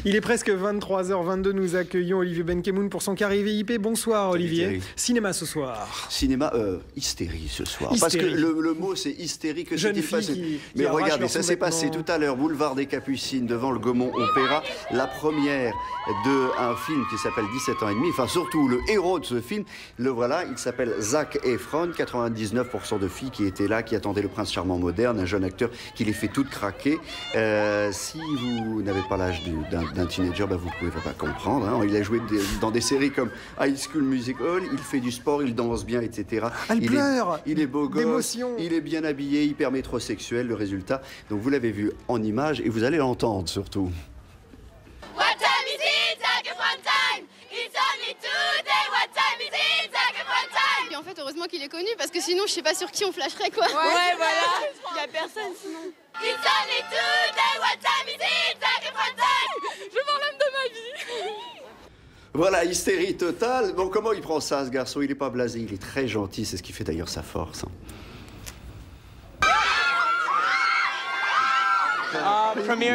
Il est presque 23h22, nous accueillons Olivier Benkemoun pour son carré VIP. Bonsoir Olivier. Cinéma ce soir. Cinéma, hystérie ce soir. Hystérie. Parce que le mot c'est hystérique. Jeune fille Mais regardez, ça s'est passé tout à l'heure, boulevard des Capucines, devant le Gaumont Opéra, la première d'un film qui s'appelle 17 ans et demi. Enfin surtout le héros de ce film, le voilà, il s'appelle Zac Efron, 99% de filles qui étaient là, qui attendaient le prince charmant moderne, un jeune acteur qui les fait toutes craquer. Si vous n'avez pas l'âge d'un teenager, vous ne pouvez pas comprendre. Hein. Il a joué dans des séries comme High School Musical, il fait du sport, il danse bien, etc. Il est beau gosse, il est bien habillé, hyper métrosexuel, le résultat. Donc vous l'avez vu en image et vous allez l'entendre surtout. What time is it? Zac Efron time! It's only today. What time is it? Zac Efron time! Et en fait, heureusement qu'il est connu parce que sinon, je sais pas sur qui on flasherait quoi. Ouais, voilà. Il y a personne sinon. It's only today. What time is it? Zac Efron time! Je veux voir l'homme de ma vie. Voilà, hystérie totale. Bon, comment il prend ça, ce garçon? Il est pas blasé, il est très gentil, c'est ce qui fait d'ailleurs sa force. Hein.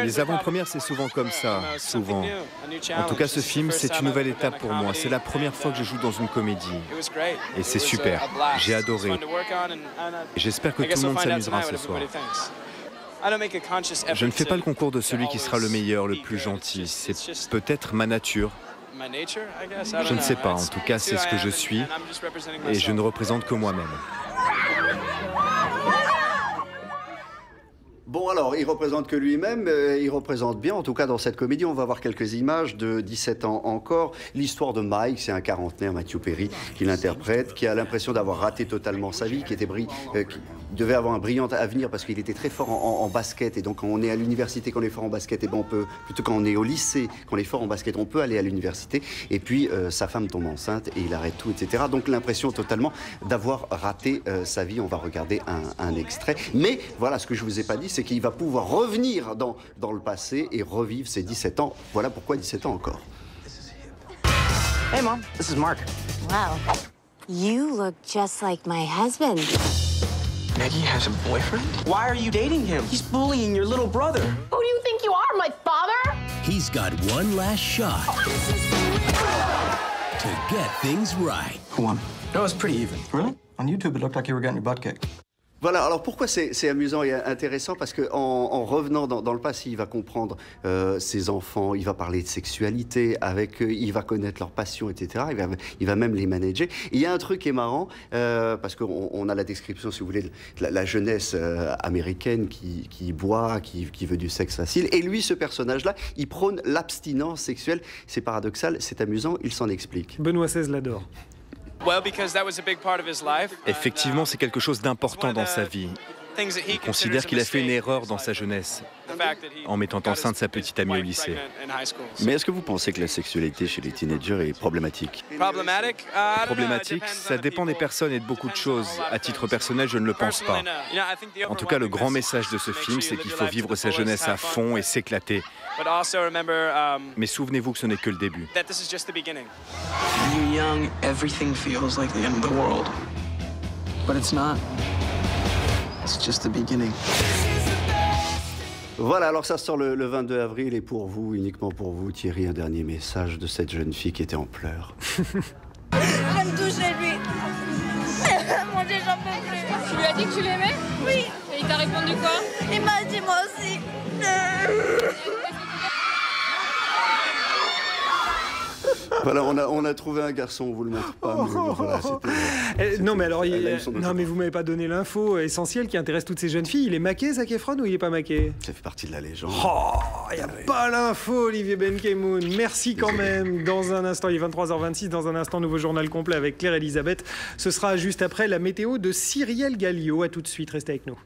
Les avant-premières, c'est souvent comme ça, souvent. En tout cas, ce film, c'est une nouvelle étape pour moi. C'est la première fois que je joue dans une comédie. Et c'est super. J'ai adoré. Et j'espère que tout le monde s'amusera ce soir. Je ne fais pas le concours de celui qui sera le meilleur, le plus gentil. C'est peut-être ma nature. Je ne sais pas. En tout cas, c'est ce que je suis. Et je ne représente que moi-même. Bon alors, il représente que lui-même, il représente bien, en tout cas dans cette comédie, on va voir quelques images de 17 ans encore. L'histoire de Mike, c'est un quarantenaire, Matthew Perry, qui l'interprète, qui a l'impression d'avoir raté totalement sa vie, qui devait avoir un brillant avenir parce qu'il était très fort en basket. Et donc quand on est à l'université, quand on est fort en basket, et on peut, plutôt quand on est au lycée, quand on est fort en basket, on peut aller à l'université. Et puis sa femme tombe enceinte et il arrête tout, etc. Donc l'impression totalement d'avoir raté sa vie. On va regarder un extrait. Mais voilà, ce que je vous ai pas dit, c'est qu'il va pouvoir revenir dans le passé et revivre ses 17 ans. Voilà pourquoi 17 ans encore. Hey, Mom. This is Mark. Wow. You look just like my husband. Maggie has a boyfriend? Why are you dating him? He's bullying your little brother. Who do you think you are, my father? He's got one last shot to get things right. Who won? No, it's pretty even. Really? On YouTube, it looked like you were getting your butt kicked. Voilà, alors pourquoi c'est amusant et intéressant? Parce qu'en revenant dans le passé, il va comprendre ses enfants, il va parler de sexualité avec eux, il va connaître leurs passions, etc. Il va même les manager. Et il y a un truc qui est marrant, parce qu'on a la description, si vous voulez, de la jeunesse américaine qui boit, qui veut du sexe facile. Et lui, ce personnage-là, il prône l'abstinence sexuelle. C'est paradoxal, c'est amusant, il s'en explique. Benoît XVI l'adore. Effectivement, c'est quelque chose d'important dans sa vie. Il considère qu'il a fait une erreur dans sa jeunesse en mettant enceinte sa petite amie au lycée. Mais est-ce que vous pensez que la sexualité chez les teenagers est problématique? Problématique, ça dépend des personnes et de beaucoup de choses. À titre personnel, je ne le pense pas. En tout cas, le grand message de ce film, c'est qu'il faut vivre sa jeunesse à fond et s'éclater. Mais souvenez-vous que ce n'est que le début. When you're young, everything feels like the end of the world. But it's not. It's just the beginning. Voilà, alors ça sort le 22 avril et pour vous, uniquement pour vous, Thierry, un dernier message de cette jeune fille qui était en pleurs. J'aime toucher lui. Mon Dieu, j'en peux plus. Tu lui as dit que tu l'aimais? Oui. Et il t'a répondu quoi? Il m'a dit moi aussi. Voilà, on a trouvé un garçon, on vous le montre pas. Mais voilà, non mais alors, non mais vous m'avez pas donné l'info essentielle qui intéresse toutes ces jeunes filles. Il est maqué, Zac Efron, ou il est pas maqué? Ça fait partie de la légende. Oh, il n'y a pas l'info, Olivier Benkemoun. Merci quand même. Dans un instant, il est 23h26. Dans un instant, nouveau journal complet avec Claire Elisabeth. Ce sera juste après la météo de Cyrielle Gallio. À tout de suite, restez avec nous.